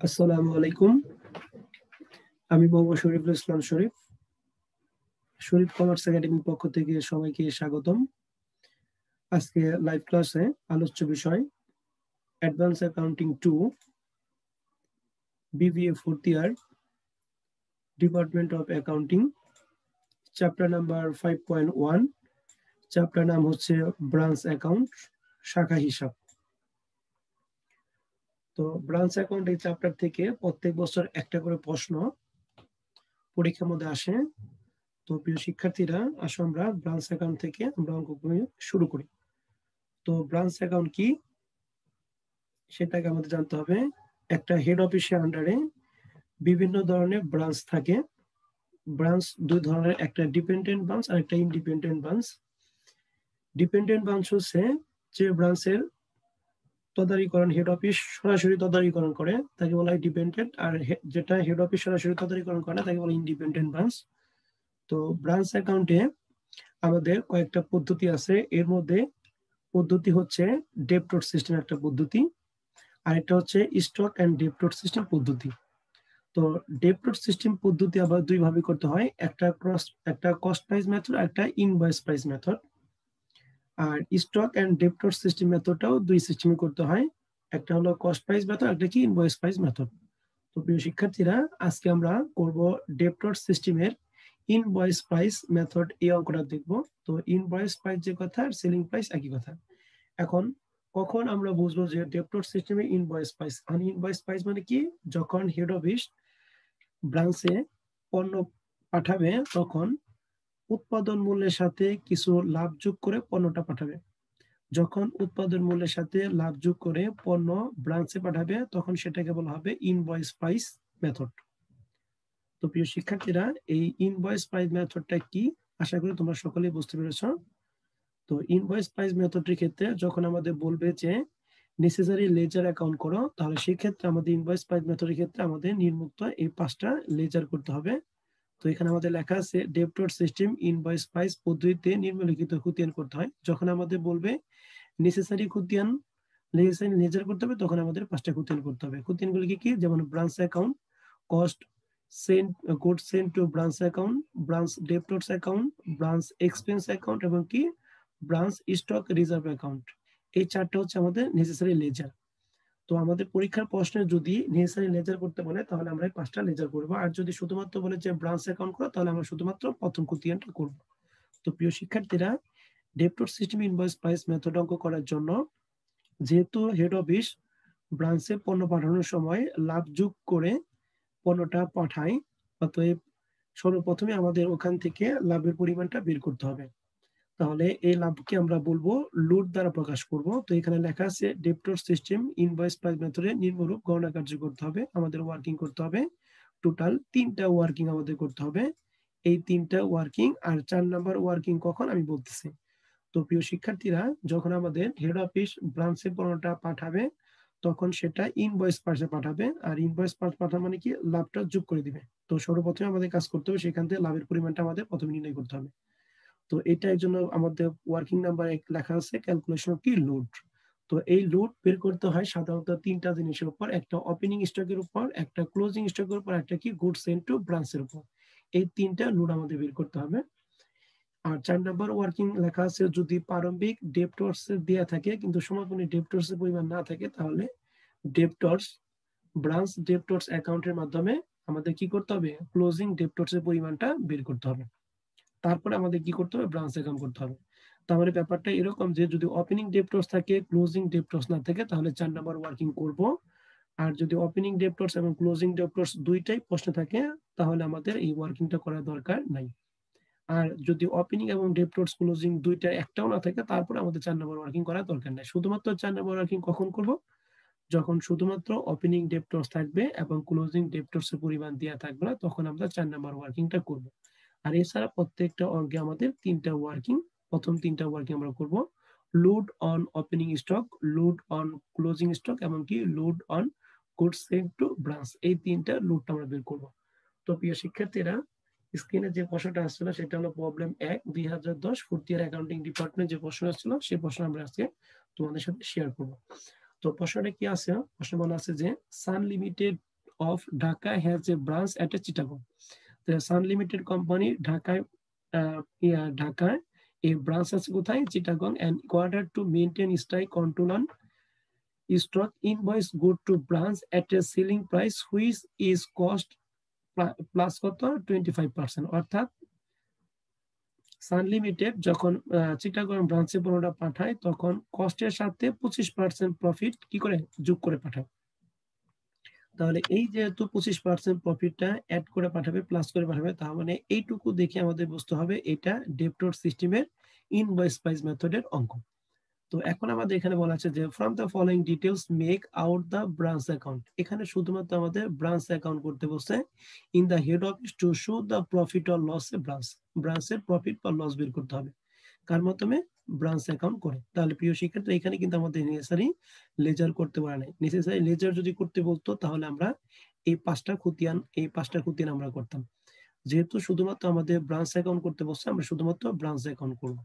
আসসালামু আলাইকুম। আমি মোহাম্মদ শরীফুল ইসলাম শরীফ। শরীফ কমার্স একাডেমির পক্ষ থেকে সবাইকে স্বাগতম। আজকে লাইভ ক্লাসে আলোচ্য বিষয় advance accounting 2 BBA 4th year, department of accounting, chapter number 5.1। Chapter নাম হচ্ছে ব্রাঞ্চ অ্যাকাউন্ট, শাখা হিসাব। তো ব্রাঞ্চ অ্যাকাউন্ট এই চ্যাপ্টার থেকে প্রত্যেক বছর একটা করে প্রশ্ন পরীক্ষার মধ্যে আসে। তো প্রিয় শিক্ষার্থীরা, আসো আমরা ব্রাঞ্চ অ্যাকাউন্ট থেকে আমরা অঙ্কগুলো শুরু করি। তো ব্রাঞ্চ অ্যাকাউন্ট কি সেটাকে আমাদের জানতে হবে। একটা হেড অফিসের আন্ডারে বিভিন্ন ধরনের ব্রাঞ্চ থাকে। ব্রাঞ্চ দুই ধরনের, একটা ডিপেন্ডেন্ট ব্রাঞ্চ আর একটা ইন্ডিপেন্ডেন্ট ব্রাঞ্চ। ডিপেন্ডেন্ট ব্রাঞ্চ হচ্ছে যে ব্রাঞ্চের তদারকিকরণ হেড অফিস সরাসরি তদারকিকরণ করে তাকে বলা হয় ডিপেন্ডেন্ট, আর যেটা হেড অফিস সরাসরি তদারকিকরণ করে না তাকে বলা হয় ইন্ডিপেন্ডেন্ট ব্রাঞ্চ। তো ব্রাঞ্চ অ্যাকাউন্টে আমাদের কয়েকটা পদ্ধতি আছে। এর মধ্যে পদ্ধতি হচ্ছে ডেপ্টর সিস্টেম একটা পদ্ধতি, আরেকটা হচ্ছে স্টক অ্যান্ড ডেপ্টর সিস্টেম পদ্ধতি। তো ডেপ্টর সিস্টেম পদ্ধতি আবার দুই ভাবে করতে হয়, একটা কস্ট প্রাইস মেথড আর একটা ইনভয়েস প্রাইস মেথড। আর স্টক অ্যান্ড ডেপ্টর সিস্টেম মেথডটাও দুই সিস্টেমে করতে হয়, একটা হলো কস্ট প্রাইস মেথড, একটা কি ইনভয়েস প্রাইস মেথড। তো প্রিয় শিক্ষার্থীরা, আজকে আমরা করব ডেপ্টর সিস্টেমের ইনভয়েস প্রাইস মেথড এই অঙ্কটা দেখব। তো ইনভয়েস প্রাইস যে কথা আর সেলিং প্রাইস একই কথা। এখন কখন আমরা বুঝবো যে ডেপ্টর সিস্টেমে ইনভয়েস প্রাইস, ইনভয়েস প্রাইস মানে কি, যখন হেড অফিস ব্রাঞ্চে পণ্য পাঠাবে তখন উৎপাদন মূল্যের সাথে কিছু লাভ যোগ করে পণ্যটা পাঠাবে। যখন উৎপাদন মূল্যের সাথে লাভ যোগ করে পণ্য ব্রাঞ্চে পাঠাবে তখন সেটাকে বলা হবে ইনভয়েস প্রাইস মেথড। তো প্রিয় শিক্ষার্থীরা, এই ইনভয়েস প্রাইস মেথডটা কি আশা করি তোমরা সকলেই বুঝতে পেরেছ। তো ইনভয়েস প্রাইস মেথডের ক্ষেত্রে যখন আমাদের বলবে যে নেসেসারি লেজার অ্যাকাউন্ট করো, তাহলে সেই ক্ষেত্রে আমাদের ইনভয়েস প্রাইস মেথডের ক্ষেত্রে আমাদের নির্মুক্ত এই 5টা লেজার করতে হবে। তো এখানে আমাদের লেখা আছে ডেপ্টর সিস্টেম ইনভয়েস প্রাইস পদ্ধতিতে নিম্নলিখিত খতিয়ান করতে হয়। যখন আমাদের বলবে নেসেসারি খতিয়ান লেজার করতে হবে তখন আমাদের 5টা খতিয়ান করতে হবে। খতিয়ানগুলি কি কি, যেমন branch account, cost sent good sent to branch account, branch debtors account, branch expense account এবং কি ব্রাঞ্চ স্টক রিজার্ভ অ্যাকাউন্ট। এই 4টা হচ্ছে আমাদের নেসেসারি লেজার। তো আমাদের পরীক্ষার প্রশ্নে যদি নেসেসারি লেজার করতে বলে তাহলে আমরা 5টা লেজার করবো, আর যদি শুধুমাত্র বলে যে ব্রাঞ্চ অ্যাকাউন্ট করো তাহলে আমরা শুধুমাত্র প্রথম খতিয়ানটা করব। তো প্রিয় শিক্ষার্থীরা, debtor system invoice price method অঙ্ক করার জন্য যেহেতু হেড অফিস ব্রাঞ্চে পণ্য পাঠানোর সময় লাভ যোগ করে পণ্যটা পাঠায়, অতএব সর্বপ্রথমে আমাদের ওখান থেকে লাভের পরিমাণটা বের করতে হবে। তাহলে এই লাভকে আমরা বলবো লোড দ্বারা প্রকাশ করব। তো এখানে লেখা আছে ডেপ্টর সিস্টেম ইনভয়েস প্রাইস মেথডে নিম্নরূপ গণনা কার্য করতে হবে। আমাদের ওয়ার্কিং করতে হবে, টোটাল 3টা ওয়ার্কিং আমাদের করতে হবে। এই 3টা ওয়ার্কিং আর 4 নাম্বার ওয়ার্কিং কখন আমি বলতেছি। তো প্রিয় শিক্ষার্থীরা, যখন আমাদের হেড অফিস ব্রাঞ্চে পণ্যটা পাঠাবে তখন সেটা ইনভয়েস পার্সে পাঠাবে, আর ইনভয়েস পার্স পাঠানো মানে কি লাভটা যোগ করে দিবে। তো সর্বপ্রথমে আমাদের কাজ করতে হবে, সেখান থেকে লাভের পরিমাণটা আমাদের প্রথমে নির্ণয় করতে হবে। তো এটার জন্য আমাদের ওয়ার্কিং নাম্বার লেখা আছে ক্যালকুলেশন অফ কি লোড। তো এই লোড বের করতে হয় সাধারণত 3টা জিনিসের উপর, একটা ওপেনিং স্টকের উপর, একটা ক্লোজিং স্টকের উপর, একটা কি গুড সেন্ট টু ব্রাঞ্চের উপর। এই 3টা লোড আমাদের বের করতে হবে। আর 4 নাম্বার ওয়ার্কিং লেখা আছে যদি প্রারম্ভিক ডেপ্টরস দেয়া থাকে কিন্তু সমাপনী ডেপ্টরস এর পরিমাণ না থাকে তাহলে ডেপ্টরস ব্রাঞ্চ ডেপ্টরস অ্যাকাউন্টের মাধ্যমে আমাদের কি করতে হবে, ক্লোজিং ডেপ্টরস এর পরিমাণটা বের করতে হবে। তারপরে আমাদের কি করতে হবে, ব্রাঞ্চ অ্যাকাউন্ট করতে হবে। তার মানে ব্যাপারটা এরকম যে যদি ওপেনিং ডেপ্টরস থাকে ক্লোজিং ডেপ্টরস না থাকে তাহলে 4 নাম্বার ওয়ার্কিং করব। আর যদি ওপেনিং ডেপ্টরস এবং ক্লোজিং ডেপ্টরস দুইটাই প্রশ্ন থাকে তাহলে আমাদের এই ওয়ার্কিংটা করার দরকার নাই। আর যদি ওপেনিং এবং ডেপ্টরস ক্লোজিং দুইটা একটাও না থাকে তারপর আমাদের 4 নাম্বার ওয়ার্কিং করার দরকার নাই। শুধুমাত্র 4 নাম্বার ওয়ার্কিং কখন করব, যখন শুধুমাত্র ওপেনিং ডেপ্টরস থাকবে এবং ক্লোজিং ডেপ্টরস এর পরিমাণ দেওয়া থাকবে না তখন আমরা 4 নাম্বার ওয়ার্কিংটা করব। আর এছাড়া প্রত্যেকটা অঙ্কে আমাদের 3টা ওয়ার্কিং, প্রথম 3টা ওয়ার্কিং আমরা করব load on opening stock, load on closing stock এবং কি load on goods sent to branch. এই 3টা লোডটা আমরা বের করব। তো প্রিয় শিক্ষার্থীরা, স্ক্রিনে যে প্রশ্নটা আসছিল সেটা হলো প্রবলেম 1 2010 4th ইয়ার অ্যাকাউন্টিং ডিপার্টমেন্ট যে প্রশ্ন আসছিল সেই প্রশ্ন আমরা আজকে তোমাদের সাথে শেয়ার করব। তো প্রশ্নটা কি আছে, প্রশ্ন বলা আছে যে সান limited of Dhaka has a branch at Chittagong. The Sun Limited company ঢাকায় a branch আছে কোথায়? Chittagong, and order to maintain strict control on stock invoice good to branch at a selling price which is cost plus কত 25%। অর্থাৎ সান limited যখন চিটাগং ব্রাঞ্চে পণ্যটা পাঠায় তখন কস্টের সাথে 25% প্রফিট কি করে যোগ করে পাঠায়। তাহলে এই যেহেতু 25% প্রফিটটা অ্যাড করে পাঠাবে, প্লাস করে পাঠাবে, তার মানে এইটুকু দেখে আমাদের বুঝতে হবে এটা ডেপ্টর সিস্টেমের ইনভয়েস প্রাইস মেথডের অঙ্ক। তো এখন আমাদের এখানে বলা আছে যে from the following details make out the branch account. এখানে শুধুমাত্র আমাদের ব্রাঞ্চ অ্যাকাউন্ট করতে বলছে in the head office to show the profit or loss a branch. ব্রাঞ্চের প্রফিট বা লস বের করতে হবে কার মাধ্যমে? ব্রাঞ্চ অ্যাকাউন্ট করে। তাহলে প্রিয় শিক্ষার্থী এখানে কিন্তু আমাদের নেসেসারি লেজার করতে পারে নাই। নেসেসারি লেজার যদি করতে বলতো তাহলে আমরা এই পাঁচটা খতিয়ান আমরা করতাম। যেহেতু শুধুমাত্র আমাদের ব্রাঞ্চ অ্যাকাউন্ট করতে বলছে আমরা শুধুমাত্র ব্রাঞ্চ অ্যাকাউন্ট করব।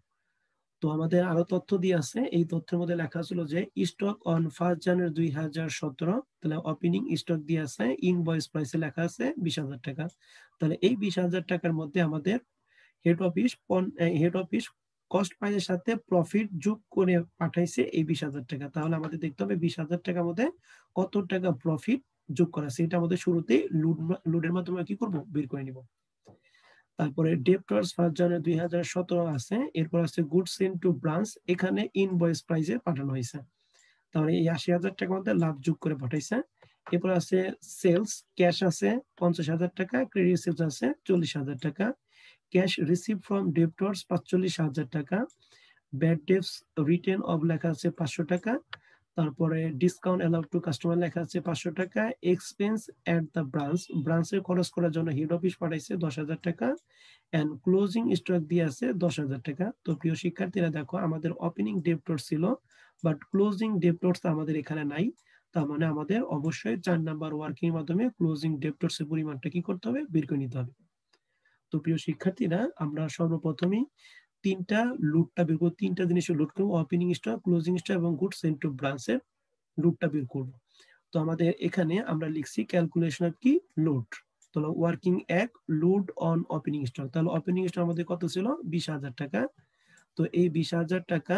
তো আমাদের আরো তথ্য দিয়ে আছে, এই তথ্যের মধ্যে লেখা ছিল যে স্টক অন 1 জানুয়ারি 2017, তাহলে ওপেনিং স্টক দিয়ে আছে, ইনভয়েস প্রাইসে লেখা আছে 20,000 টাকা। তাহলে এই 20,000 টাকার মধ্যে আমাদের হেড অফিস কস্ট প্রাইসের সাথে প্রফিট যোগ করে পাঠাইছে এই 20,000 টাকা। তাহলে আমাদের দেখতে হবে 20,000 টাকার মধ্যে কত টাকা প্রফিট যোগ করা আছে, এটা আমাদের শুরুতেই লুডের মাধ্যমে কি করব বের করে নিব। তারপরে ডেপ্টরস 1 জানুয়ারি 2017 আছে, এরপর আছে গুড সেন্ট টু ব্রাঞ্চ, এখানে ইনভয়েস প্রাইসে পাঠানো হয়েছে। তাহলে এই 80,000 টাকার মধ্যে লাভ যোগ করে পাঠাইছে। এরপর আছে সেলস, ক্যাশ আছে 50,000 টাকা, ক্রেডিট সেলস আছে 40,000 টাকা, ক্যাশ রিসিভ ফ্রম ডেপ্টরস 45,000 টাকা, ব্যাড ডেটস রিটেন অফ লেখা আছে 500 টাকা, তারপরে ডিসকাউন্ট অ্যালাউড টু কাস্টমার লেখা আছে 500 টাকা, এক্সপেন্স এট দ্য ব্রাঞ্চে খরচ করার জন্য হেড অফিস পাঠাইছে 10,000 টাকা, এন্ড ক্লোজিং স্টক দিয়ে আছে 10,000 টাকা। তো প্রিয় শিক্ষার্থীরা দেখো আমাদের ওপেনিং ডেপ্টর ছিল বাট ক্লোজিং ডেপ্টরস আমাদের এখানে নাই, তার মানে আমাদের অবশ্যই 4 নাম্বার ওয়ার্কিং এর মাধ্যমে ক্লোজিং ডেপ্টরস এর পরিমাণটা কি করতে হবে বের করে নিতে হবে। তো প্রিয় শিক্ষার্থীরা আমরা সর্বপ্রথমেই তিনটা লুটটা বের করব, তিনটা জিনিসের লুট করব, ওপেনিং স্টক, ক্লোজিং স্টক এবং গুড সেন্ট টু ব্রাঞ্চের লুটটা বের করব। তো আমাদের এখানে আমরা লিখছি ক্যালকুলেশন অফ কি লুট। তাহলে ওয়ার্কিং এক লুট অন ওপেনিং স্টক, তাহলে ওপেনিং স্টক আমাদের কত ছিল 20,000 টাকা। তো এই 20,000 টাকা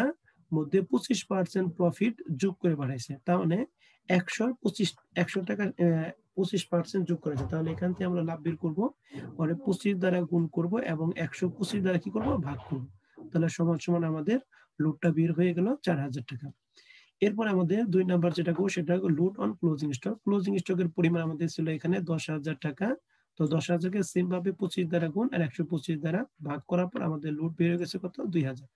মধ্যে 25% প্রফিট যোগ করে বাড়াইছে, তার মানে 100 টাকা 25% যোগ করেছে। তাহলে এখান থেকে আমরা লাভ বের করবো, পরে 25 দ্বারা গুণ করব এবং 125 দ্বারা কি করব ভাগ করব। তাহলে সমান সমান আমাদের লুটটা বের হয়ে গেল 4,000 টাকা। এরপর আমাদের 2 নাম্বার যেটা করবো সেটা হলো লুট অন ক্লোজিং স্টক। ক্লোজিং স্টকের পরিমাণ আমাদের ছিল এখানে 10,000 টাকা। তো 10,000কে সেম ভাবে 25 দ্বারা গুণ আর 125 দ্বারা ভাগ করার পর আমাদের লুট বের হয়ে গেছে কত 2,000।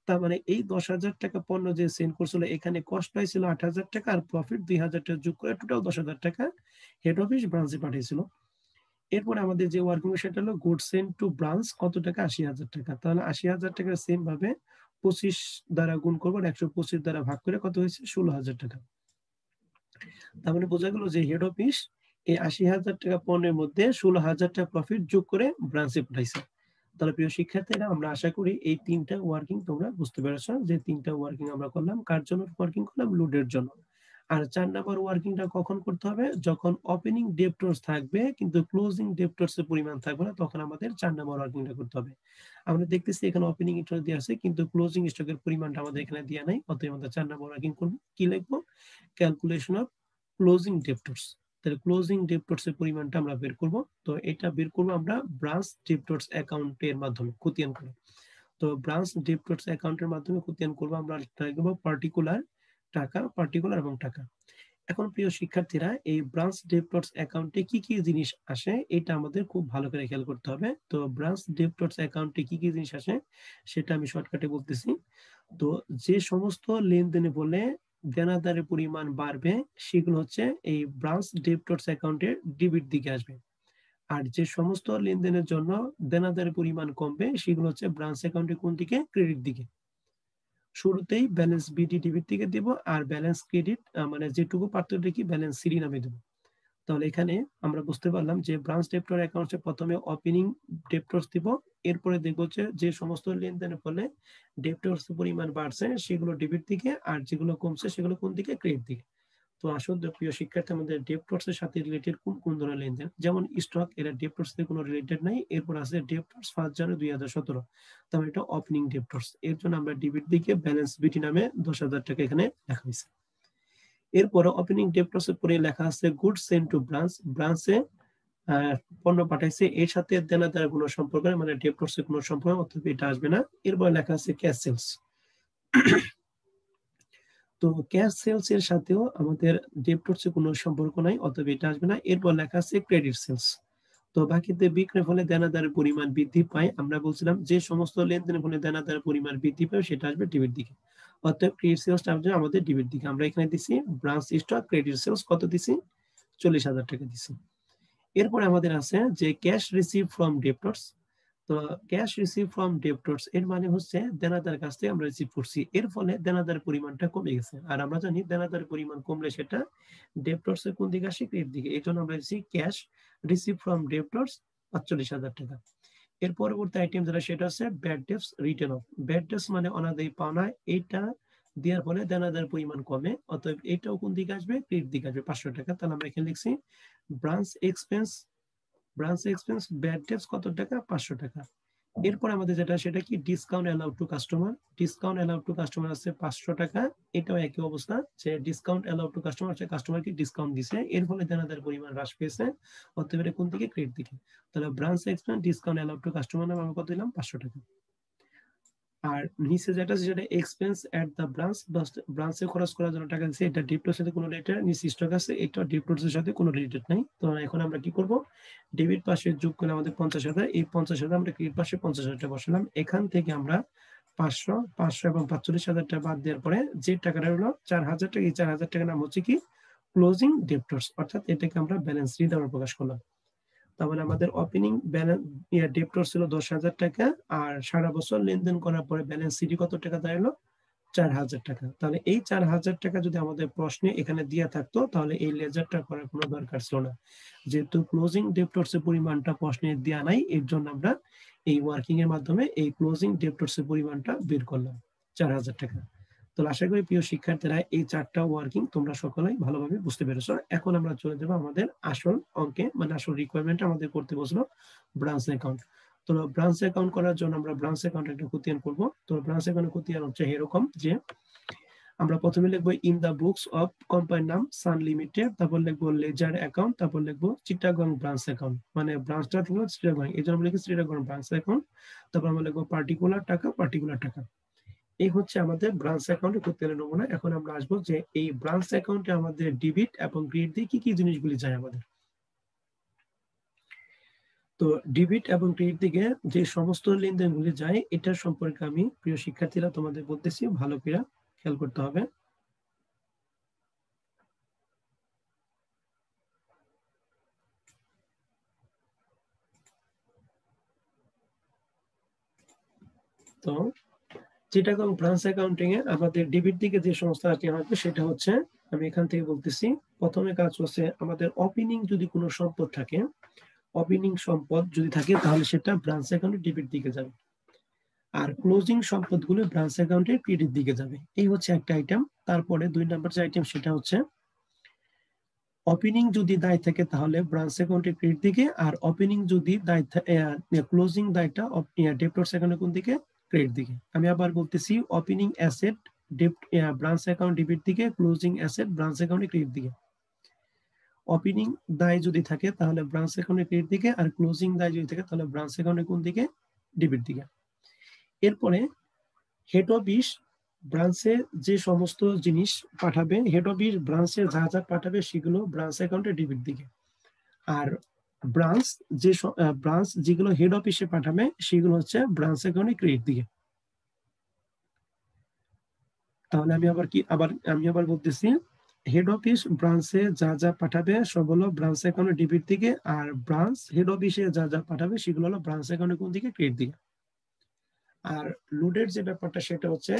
তার মানে এই 10,000 টাকা পণ্য যে সেল করছিল এখানে কস্ট প্রাইস ছিল 8,000 টাকা আর প্রফিট 2,000 টাকা যোগ করে টোটাল 10,000 টাকা হেড অফিস ব্রাঞ্চে পাঠিয়েছিল। এরপর আমাদের যে ওয়ার্কিং সেটা হলো গুড সেন্ট টু ব্রাঞ্চ কত টাকা 80,000 টাকা। তাহলে 80,000 টাকা সেম ভাবে 25 দ্বারা গুণ করবো 125 দ্বারা ভাগ করে কত হয়েছে 16,000 টাকা। তার মানে বোঝা গেল যে হেড অফিস এই 80,000 টাকা পণ্যের মধ্যে 16,000 টাকা প্রফিট যোগ করে ব্রাঞ্চে পাঠাইছে। তাহলে প্রিয় শিক্ষার্থীরা আমরা আশা করি এই তিনটা ওয়ার্কিং তোমরা বুঝতে পেরেছো, যে তিনটা ওয়ার্কিং আমরা করলাম, কার জন্য ওয়ার্কিং করলাম লুডের জন্য। আর 4 নাম্বার ওয়ার্কিংটা কখন করতে হবে? যখন ওপেনিং ডেপ্টরস থাকবে কিন্তু ক্লোজিং ডেপ্টরস এর পরিমাণ থাকবে না, তখন আমাদের 4 নাম্বার ওয়ার্কিংটা করতে হবে। আমরা দেখতেছি এখানে ওপেনিং স্টক দেওয়া আছে কিন্তু ক্লোজিং স্টকের পরিমাণটা আমাদের এখানে দেওয়া নাই, অতএব আমরা 4 নাম্বার ওয়ার্কিং করব। কি লিখবো? Calculation of closing debtors. তাহলে ক্লোজিং ডেপ্টরস এর পরিমাণটা আমরা বের করব। তো এটা বের করব আমরা ব্রাঞ্চ ডেপ্টরস অ্যাকাউন্টের মাধ্যমে খতিয়ান করে। তো ব্রাঞ্চ ডেপ্টরস অ্যাকাউন্টের মাধ্যমে খতিয়ান করব আমরা লিখব পার্টিকুলার টাকা, পার্টিকুলার এবং টাকা। এখন প্রিয় শিক্ষার্থীরা এই ব্রাঞ্চ ডেপ্টরস অ্যাকাউন্টে কি কি জিনিস আসে এটা আমাদের খুব ভালো করে খেয়াল করতে হবে। তো ব্রাঞ্চ ডেপ্টরস অ্যাকাউন্টে কি কি জিনিস আসে সেটা আমি শর্টকাটে বলতেছি। তো যে সমস্ত লেনদেনে বলে দেনাদারের পরিমাণ বাড়বে সেগুলো হচ্ছে এই ব্রাঞ্চ ডেপ্টরস অ্যাকাউন্টের ডেবিট দিকে আসবে, আর যে সমস্ত লেনদেনের জন্য দেনাদারের পরিমাণ কমবে সেগুলো হচ্ছে ব্রাঞ্চ অ্যাকাউন্টের কোন দিকে ক্রেডিট দিকে। শুরুতেই ব্যালেন্স বিডি ডেবিট দিকে দিব আর ব্যালেন্স ক্রেডিট মানে যেটুকু পার্থক্য রেখে ব্যালেন্স সিডি নামে দেব। তাহলে এখানে আমরা বুঝতে পারলাম যে ব্রাঞ্চ ডেপ্টর অ্যাকাউন্টে প্রথমে ওপেনিং ডেপ্টরস দিব, এরপরে দেখব যে সমস্ত লেনদেনের ফলে ডেপ্টরস পরিমাণ বাড়ছে সেগুলো ডেবিট দিকে আর যেগুলো কমছে সেগুলো কোন দিকে ক্রেডিট দিকে। তো আসলে প্রিয় শিক্ষার্থী, আমাদের ডেপ্টরস এর সাথে রিলেটেড কোন কোন ধরনের লেনদেন, যেমন স্টক, এরা ডেপ্টরস এর কোনো রিলেটেড নাই। এরপর আছে ডেপ্টরস 1 জানুয়ারি 2017, তাহলে এটা ওপেনিং ডেপ্টরস, এর জন্য আমরা ডেবিট দিকে ব্যালেন্স বিটি নামে 10,000 টাকা এখানে লেখা হয়েছে। এরপরে ওপেনিং ডেপ্টরস এর পরে লেখা আছে গুড সেন্ট টু ব্রাঞ্চ, ব্রাঞ্চে পণ্য পাঠাইছে, এর সাথে দেনাদার কোনো সম্পর্ক নেই, মানে ডেপ্টরস এর কোনো সম্পর্ক, অর্থাৎ এটা আসবে না। এরপরে লেখা আছে ক্যাশ সেলস, তো ক্যাশ সেলস এর সাথেও আমাদের ডেপ্টরস এর কোনো সম্পর্ক নাই, অতএব এটা আসবে না। এরপর লেখা আছে ক্রেডিট সেলস, তো বাকিতে বিক্রয়ের ফলে দেনাদারের পরিমাণ বৃদ্ধি পায়, আমরা বলছিলাম যে সমস্ত লেনদেনের ফলে দেনাদারের পরিমাণ বৃদ্ধি পায় সেটা আসবে ডিবিট দিকে, অতএব ক্রেডিট সেলসটা আসবে আমাদের ডিবিট দিকে। আমরা এখানে দিছি ব্রাঞ্চ স্টক ক্রেডিট সেলস কত দিছি, 40,000 টাকা দিছি। এরপরে আমাদের আছে যে ক্যাশ রিসিভ ফ্রম ডেপ্টরস, তো ক্যাশ রিসিভ ফ্রম ডেপ্টরস এর মানে হচ্ছে দেনাদার কাছ থেকে আমরা রিসিভ করছি, এর ফলে দেনাদার পরিমাণটা কমে গেছে, আর আমরা জানি দেনাদার পরিমাণ কমলে সেটা ডেপ্টরস এর কোন দিকে আসে, ক্রেডিট দিকে, এই জন্য আমরা দিচ্ছি ক্যাশ রিসিভ ফ্রম ডেপ্টরস 45,000 টাকা। এর পরবর্তী আইটেম যেটা সেটা হচ্ছে bad dates written of, bad dates মানে অনাদায়ী পাওনা, এইটা দেওয়ার ফলে দেনাদার পরিমাণ কমে, অতএব এটাও কোন দিকে আসবে, ক্রেডিট দিকে আসবে 500 টাকা। তাহলে আমরা এখানে লিখছি branch expense, branch expense bad dates কত টাকা, 500 টাকা। এরপর আমাদের যেটা সেটা কি discount allowed to customer, discount allowed to customer আছে 500 টাকা, এটাও একই অবস্থা যে ডিসকাউন্ট অ্যালাউড টু কাস্টমার আছে, কাস্টমারকে ডিসকাউন্ট দিছে, এর ফলে দেনাদার পরিমাণ হ্রাস পেয়েছে, অতএব এটা কোন দিকে, ক্রেডিট দিকে। তাহলে branch expense discount allowed to customer নাম আমরা কত দিলাম, 500 টাকা। আর নিচে যেটা সেটা এক্সপেন্স এট দ্য ব্রাঞ্চ, ব্রাঞ্চে খরচ করার জন্য টাকা দিচ্ছে, এটা ডেবিটের সাথে কোনো রিলেটেড, নিচে স্টক আছে, এটা ডেবিটের সাথে কোনো রিলেটেড নাই। তো এখন আমরা কি করব, ডেবিট পাশে যোগ করে আমাদের 50,000, এই 50,000 আমরা ক্রেডিট পাশে 50,000 টাকা বসালাম, এখান থেকে আমরা 500, 500 এবং 45,000 টাকা বাদ দেওয়ার পরে যে টাকাটা হলো 4,000 টাকা, এই 4,000 টাকার নাম হচ্ছে কি ক্লোজিং ডেপ্টরস, অর্থাৎ এটাকে আমরা ব্যালেন্স শিট আমরা প্রকাশ করলাম। তাহলে আমাদের ওপেনিং ব্যালেন্স ডেপ্টর ছিল 10,000 টাকা, আর সারা বছর লেনদেন করার পরে ব্যালেন্স সিটি কত টাকা দাঁড়ালো, 4,000 টাকা। তাহলে এই 4,000 টাকা যদি আমাদের প্রশ্নে এখানে দেওয়া থাকতো তাহলে এই লেজারটা করার কোনো দরকার ছিল না, যেহেতু ক্লোজিং ডেপ্টরস এর পরিমাণটা প্রশ্নে দেওয়া নাই, এর জন্য আমরা এই ওয়ার্কিং এর মাধ্যমে এই ক্লোজিং ডেপ্টরস এর পরিমাণটা বের করলাম, 4,000 টাকা। তো আশা করি প্রিয় শিক্ষার্থীরা এই 4টা ওয়ার্কিং তোমরা সকলেই ভালোভাবে বুঝতে পেরেছো। এখন আমরা চলে যাব আমাদের আসল অঙ্কে, মানে আসল রিকোয়ারমেন্ট আমাদের করতে বসলো ব্রাঞ্চ অ্যাকাউন্ট। তো ব্রাঞ্চ অ্যাকাউন্ট করার জন্য আমরা ব্রাঞ্চ অ্যাকাউন্ট একটা খতিয়ান করব। তো ব্রাঞ্চ অ্যাকাউন্ট খতিয়ান হচ্ছে এরকম যে আমরা প্রথমে লিখবো ইন দা বুকস অফ কোম্পানির নাম সান লিমিটেড, তারপর লিখবো লেজার অ্যাকাউন্ট, তারপর লিখবো চিটাগং ব্রাঞ্চ অ্যাকাউন্ট, মানে ব্রাঞ্চটা হলো চিটাগং, এই জন্য আমরা লিখি চিটাগং ব্রাঞ্চ অ্যাকাউন্ট। তারপর আমরা লিখবো পার্টিকুলার টাকা, পার্টিকুলার টাকা। এই হচ্ছে আমাদের ব্রাঞ্চ অ্যাকাউন্টে খতিয়ানের নমুনা। এখন আমরা আসবো যে এই ব্রাঞ্চ অ্যাকাউন্টে আমাদের ডেবিট এবং ক্রেডিট দিয়ে কি কি জিনিসগুলি যায় আমাদের। তো ডেবিট এবং ক্রেডিট দিকে যে সমস্ত লেনদেনগুলি যায় এটার সম্পর্কে আমি প্রিয় শিক্ষার্থীরা তোমাদের বলতেছি, ভালো করে খেয়াল করতে হবে। তো চিটাগং ব্রাঞ্চ অ্যাকাউন্টিং এ আমাদের ডেবিট দিকে যে সংস্থা আসবে সেটা হচ্ছে, আমি এখান থেকে বলতেছি, প্রথমে কাজ হচ্ছে আমাদের ওপেনিং যদি কোনো সম্পদ থাকে, ওপেনিং সম্পদ যদি থাকে তাহলে সেটা ব্রাঞ্চ অ্যাকাউন্টে ডেবিট দিকে যাবে, আর ক্লোজিং সম্পদগুলো ব্রাঞ্চ অ্যাকাউন্টে ক্রেডিট দিকে যাবে। এই হচ্ছে একটা আইটেম। তারপরে 2 নাম্বার যে আইটেম সেটা হচ্ছে ওপেনিং যদি দায় থাকে তাহলে ব্রাঞ্চ অ্যাকাউন্টে ক্রেডিট দিকে, আর ওপেনিং যদি দায় ক্লোজিং দায়টা ডেপ্টরস অ্যাকাউন্টে কোন দিকে, ক্রেডিট দিকে। আমি আবার বলতেছি, opening asset branch account debit দিকে, ক্লোজিং অ্যাসেট ব্রাঞ্চ অ্যাকাউন্টে ক্রেডিট দিকে। ওপেনিং দায় যদি থাকে তাহলে ব্রাঞ্চ অ্যাকাউন্টে ক্রেডিট দিকে, আর ক্লোজিং দায় যদি থাকে তাহলে ব্রাঞ্চ অ্যাকাউন্টে কোন দিকে, ডেবিট দিকে। এরপরে হেড অফিস ব্রাঞ্চে যে সমস্ত জিনিস পাঠাবে, হেড অফিস ব্রাঞ্চে যা যা পাঠাবে সেগুলো ব্রাঞ্চ অ্যাকাউন্টে ডেবিট দিকে, আর ব্রাঞ্চ যে ব্রাঞ্চ যেগুলো হেড অফিসে পাঠাবে সেগুলো হচ্ছে ব্রাঞ্চ অ্যাকাউন্টে ক্রেডিট দিকে। তাহলে আমি আবার বলতেছি, হেড অফিস ব্রাঞ্চে যা যা পাঠাবে সব হলো ব্রাঞ্চ অ্যাকাউন্টে ডেবিট দিকে, আর ব্রাঞ্চ হেড অফিসে যা যা পাঠাবে সেগুলো হলো ব্রাঞ্চ অ্যাকাউন্টে কোন দিকে, ক্রেডিট দিকে। আর লুডের যে ব্যাপারটা সেটা হচ্ছে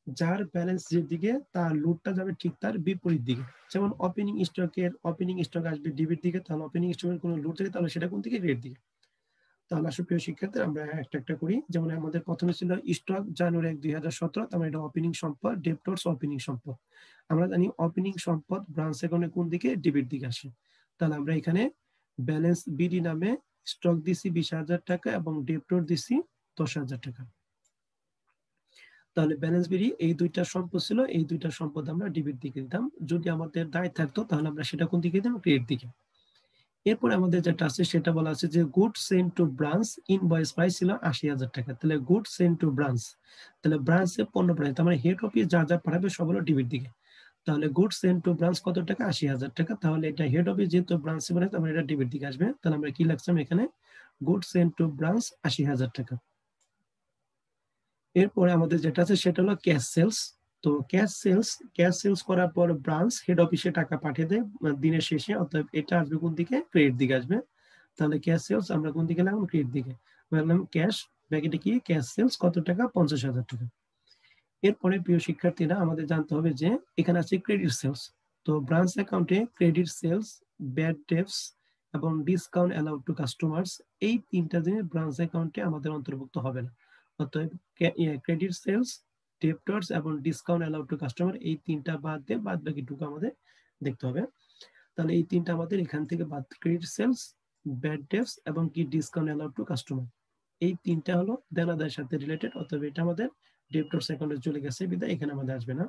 যার ব্যালেন্স যেদিকে তার লুটটা যাবে ঠিক তার বিপরীত দিকে। যেমন ওপেনিং স্টক আসবে ডেবিট দিকে, তাহলে ওপেনিং স্টকের কোনো লুট থাকে তাহলে সেটা কোন দিকে, ক্রেডিট দিকে। তাহলে আসলে প্রিয় শিক্ষার্থী আমরা একটা একটা করি। যেমন আমাদের প্রথমে ছিল স্টক জানুয়ারি 1, 2017, তার মানে এটা ওপেনিং সম্পদ, ডেপ্টরস ওপেনিং সম্পদ। আমরা জানি ওপেনিং সম্পদ ব্রাঞ্চ অ্যাকাউন্টে কোন দিকে, ডেবিট দিকে আসে। তাহলে আমরা এখানে ব্যালেন্স বিডি নামে স্টক দিছি 20,000 টাকা এবং ডেপ্টর দিছি 10,000 টাকা। তাহলে ব্যালেন্স বিডি এই দুইটা সম্পদ ছিল, এই দুইটা সম্পদ আমরা ডেবিট দিকে দিতাম। যদি আমাদের দায় থাকতো তাহলে আমরা সেটা কোন দিকে দিতাম, ক্রেডিট দিকে। এরপর আমাদের যেটা আছে সেটা বলা আছে যে good sent to branch invoice price ছিল 80,000 টাকা। তাহলে গুড সেন্ট টু ব্রাঞ্চ, তাহলে ব্রাঞ্চে পণ্য পাঠায়, তার মানে হেড অফিস যা যা পাঠাবে সব হলো ডেবিট দিকে। তাহলে গুড সেন্ট টু ব্রাঞ্চ কত টাকা, 80,000 টাকা। তাহলে এটা হেড অফিস যেহেতু ব্রাঞ্চে পাঠায়, তার মানে এটা ডেবিট দিকে আসবে। তাহলে আমরা কি লিখলাম এখানে, গুড সেন্ট টু ব্রাঞ্চ 80,000 টাকা। এরপরে আমাদের যেটা আছে সেটা হলো ক্যাশ সেলস। তো ক্যাশ সেলস করার পর ব্রাঞ্চ হেড অফিসে টাকা পাঠিয়ে দেয় দিনের শেষে, অর্থাৎ এটা আসবে কোন দিকে, ক্রেডিট দিকে আসবে। তাহলে ক্যাশ সেলস আমরা কোন দিকে লাগলাম, ক্রেডিট দিকে। বললাম ক্যাশ ব্র্যাকেটে কি, ক্যাশ সেলস কত টাকা, 50,000 টাকা। এরপরে প্রিয় শিক্ষার্থীরা আমাদের জানতে হবে যে এখানে আছে ক্রেডিট সেলস। তো ব্রাঞ্চ অ্যাকাউন্টে ক্রেডিট সেলস, ব্যাড ডেটস এবং ডিসকাউন্ট অ্যালাউড টু কাস্টমার্স, এই তিনটা জিনিস ব্রাঞ্চ অ্যাকাউন্টে আমাদের অন্তর্ভুক্ত হবে না। অতএব ক্রেডিট সেলস, ডেপ্টরস এবং ডিসকাউন্ট অ্যালাউড টু কাস্টমার, এই তিনটা বাদ দিয়ে বাদ বাকিটুকু আমাদের দেখতে হবে। তাহলে এই তিনটা আমাদের এখান থেকে বাদ, ক্রেডিট সেলস, ব্যাড ডেটস এবং কি ডিসকাউন্ট অ্যালাউড টু কাস্টমার, এই তিনটা হলো দেনাদারের সাথে রিলেটেড। অতএব এটা আমাদের ডেপ্টরস অ্যাকাউন্টে চলে গেছে, বিধায় এখানে আমাদের আসবে না।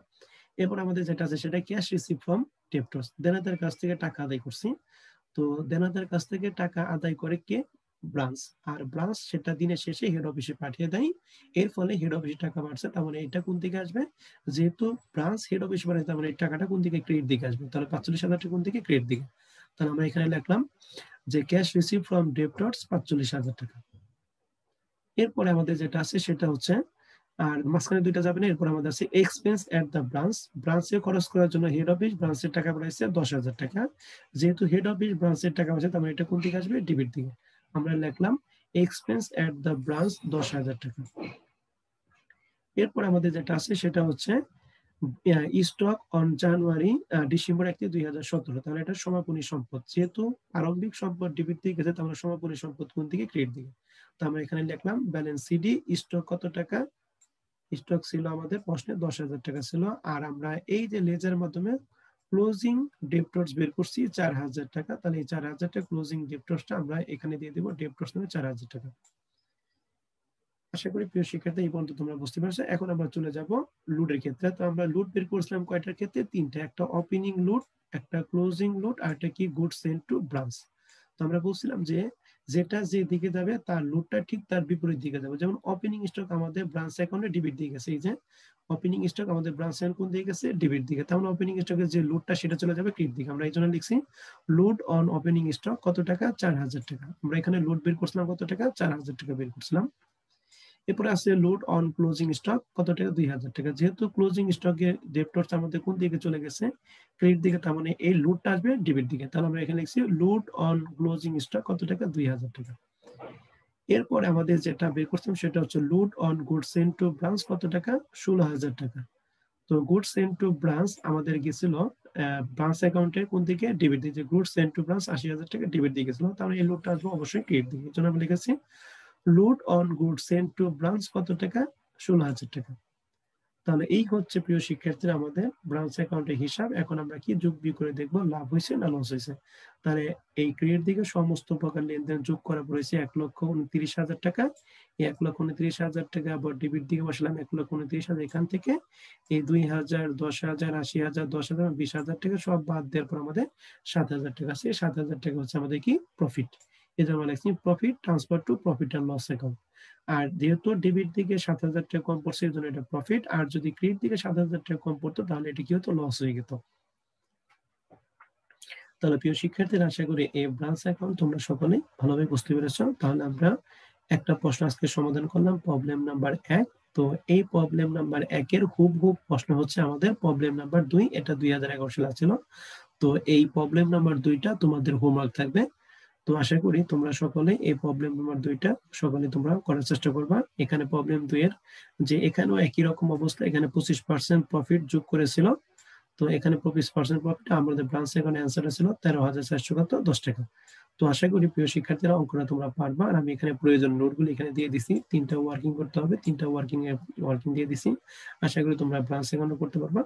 এরপর আমাদের যেটা আছে সেটা ক্যাশ রিসিভ ফ্রম ডেপ্টরস, দেনাদারের কাছ থেকে টাকা আদায় করছি। তো দেনাদারের কাছ থেকে টাকা আদায় করে কে, ব্রাঞ্চ। আর ব্রাঞ্চ সেটা দিনের শেষে হেড অফিসে পাঠিয়ে দেয়। এর ফলে হেড অফিসে টাকা বাড়ছে, তার মানে এটা কোন দিকে আসবে, যেহেতু ব্রাঞ্চ হেড অফিসে পাঠিয়ে, তার মানে এই টাকাটা কোন দিকে, ক্রেডিট দিকে আসবে। তাহলে 45,000 টাকা কোন দিকে, ক্রেডিট দিকে। তাহলে আমরা এখানে লিখলাম যে ক্যাশ রিসিভ ফ্রম ডেপ্টরস 45,000 টাকা। এরপরে আমাদের যেটা আছে সেটা হচ্ছে, আর মাঝখানে দুইটা যাবে না, এরপর আমাদের আছে এক্সপেন্স এট দ্য ব্রাঞ্চ, ব্রাঞ্চে খরচ করার জন্য হেড অফিস ব্রাঞ্চের টাকা পাঠাইছে 10,000 টাকা। যেহেতু হেড অফিস ব্রাঞ্চের টাকা পাঠাইছে, তার মানে এটা কোন দিকে আসবে, ডেবিট দিকে। আমরা লিখলাম এক্সপেন্স এট দ্য ব্রাঞ্চ 10,000 টাকা। এরপর আমাদের যেটা আছে সেটা হচ্ছে স্টক অন জানুয়ারি ডিসেম্বর 1, 2017, তাহলে এটা সমাপনী সম্পদ। যেহেতু প্রারম্ভিক সম্পদ ডেবিট দিকে গেছে, তাহলে সমাপনী সম্পদ কোন দিকে, ক্রেডিট দিকে। তো আমরা এখানে লিখলাম ব্যালেন্স সিডি, স্টক কত টাকা, স্টক ছিল আমাদের প্রশ্নে 10,000 টাকা ছিল। আর আমরা এই যে লেজার মাধ্যমে ক্লোজিং ডেপ্টরস বের করছি 4,000 টাকা, তাহলে এই 4,000 টাকা ক্লোজিং ডেপ্টরসটা আমরা এখানে দিয়ে দেবো, ডেপ্টরস নামে 4,000 টাকা। আশা করি প্রিয় শিক্ষার্থী এই পর্যন্ত তোমরা বুঝতে পারছো। এখন আমরা চলে যাব লুডের ক্ষেত্রে। তো আমরা লুড বের করছিলাম কয়টার ক্ষেত্রে, তিনটা, একটা ওপেনিং লুড, একটা ক্লোজিং লুড, আর একটা কি, গুড সেন্ট টু ব্রাঞ্চ। তো আমরা বলছিলাম যে যেটা যে দিকে যাবে তার লুডটা ঠিক তার বিপরীত দিকে যাবে। যেমন ওপেনিং স্টক আমাদের ব্রাঞ্চ অ্যাকাউন্টে ডেবিট দিয়ে গেছে, এই যে ওপেনিং স্টক আমাদের ব্রাঞ্চ অ্যাকাউন্ট কোন দিকে গেছে, ডেবিট দিকে। তাহলে ওপেনিং স্টকের যে লুডটা সেটা চলে যাবে ক্রেডিট দিকে। আমরা এই জন্য লিখছি লুড অন ওপেনিং স্টক কত টাকা, 4,000 টাকা। আমরা এখানে লুড বের করছিলাম কত টাকা, 4,000 টাকা বের করছিলাম। এরপরে আছে লোড অন ক্লোজিং স্টক কত টাকা, 2,000 টাকা। যেহেতু ক্লোজিং স্টকে ডেপ্টরস আমাদের কোন দিকে চলে গেছে, ক্রেডিট দিকে, তার মানে এই লোডটা আসবে ডেবিট দিকে। তাহলে আমরা এখানে লিখছি লোড অন ক্লোজিং স্টক কত টাকা, 2,000 টাকা। এরপরে আমাদের যেটা বের করছিলাম সেটা হচ্ছে load on good sent to branch কত টাকা, 16,000 টাকা। তো গুড সেন্ট টু ব্রাঞ্চ আমাদের গেছিল ব্রাঞ্চ অ্যাকাউন্টে কোন দিকে, ডেবিট দিকে। গুড সেন্ট টু ব্রাঞ্চ 80,000 টাকা ডেবিট দিয়ে গেছিল, তাহলে এই লোডটা আসবে অবশ্যই ক্রেডিট দিকে। এই জন্য আমি লিখেছি load on good sent to branch কত টাকা, 16,000 টাকা। তাহলে এই হচ্ছে প্রিয় শিক্ষার্থীরা আমাদের ব্রাঞ্চ অ্যাকাউন্টের হিসাব। এখন আমরা কি যোগ বিয়োগ করে দেখবো, লাভ হয়েছে না লস হয়েছে। তাহলে এই ক্রেডিট দিকে সমস্ত প্রকার লেনদেন যোগ করা পড়েছে 1,29,000 টাকা। এই 1,29,000 টাকা আবার ডেবিট দিকে বসলাম 1,29,000। এখান থেকে এই 2,000, 10,000, 80,000, 10,000, 20,000 টাকা সব বাদ দেওয়ার পর আমাদের 7,000 টাকা আছে। 7,000 টাকা হচ্ছে আমাদের কি, প্রফিট। এই জন্য আমরা লিখছি profit transfer to profit and loss account. আর যেহেতু ডেবিট দিকে 7,000 টাকা কম পড়ছে, এর জন্য এটা প্রফিট। আর যদি ক্রেডিট দিকে 7,000 টাকা কম পড়তো তাহলে এটা কি হতো, লস হয়ে যেত। তাহলে প্রিয় শিক্ষার্থীরা আশা করি এই ব্রাঞ্চ অ্যাকাউন্ট তোমরা সকলেই ভালোভাবে বুঝতে পেরেছো। তাহলে আমরা একটা প্রশ্ন আজকে সমাধান করলাম, প্রবলেম নাম্বার 1। তো এই প্রবলেম নাম্বার 1-এর হুবহুব প্রশ্ন হচ্ছে আমাদের প্রবলেম নাম্বার 2, এটা 2011 সালে ছিল। তো এই প্রবলেম নাম্বার 2টা তোমাদের হোমওয়ার্ক থাকবে। তো আশা করি তোমরা সকলে এই প্রবলেম নাম্বার 2টা সকলে তোমরা করার চেষ্টা করবা। এখানে প্রবলেম 2-এর যে এখানেও একই রকম অবস্থা, এখানে 25% প্রফিট যোগ করেছিল। তো এখানে 25% প্রফিট, আমাদের ব্রাঞ্চ অ্যাকাউন্ট অ্যান্সার ছিল 13,410 টাকা। তো আশা করি প্রিয় শিক্ষার্থীরা অঙ্কটা তোমরা পারবা। আর আমি এখানে প্রয়োজন নোটগুলো এখানে দিয়ে দিছি। 3টা ওয়ার্কিং করতে হবে, 3টা ওয়ার্কিং দিয়ে দিছি। আশা করি তোমরা ব্রাঞ্চ অ্যাকাউন্টও করতে পারবা।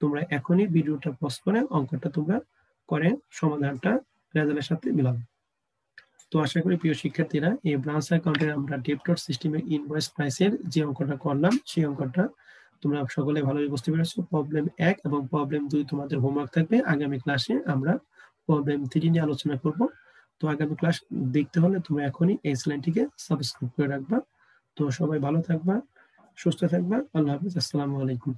তোমরা এখনই ভিডিওটা পজ করে অঙ্কটা তোমরা করে সমাধানটা রেজাল্টের সাথে মিলাবে। তো আশা করি প্রিয় শিক্ষার্থীরা এই ব্রাঞ্চ অ্যাকাউন্টের আমরা ডেবিটর সিস্টেমের ইনভয়েস প্রাইসের যে অঙ্কটা করলাম সেই অঙ্কটা তোমরা সকলে ভালোই বুঝতে পেরেছো। প্রবলেম 1 এবং প্রবলেম 2 তোমাদের হোমওয়ার্ক থাকবে। আগামী ক্লাসে আমরা প্রবলেম 3 নিয়ে আলোচনা করব। তো আগামী ক্লাস দেখতে হলে তোমরা এখনই এই চ্যানেলটিকে সাবস্ক্রাইব করে রাখবা। তো সবাই ভালো থাকবা, সুস্থ থাকবা। আল্লাহ হাফেজ। আসসালামু আলাইকুম।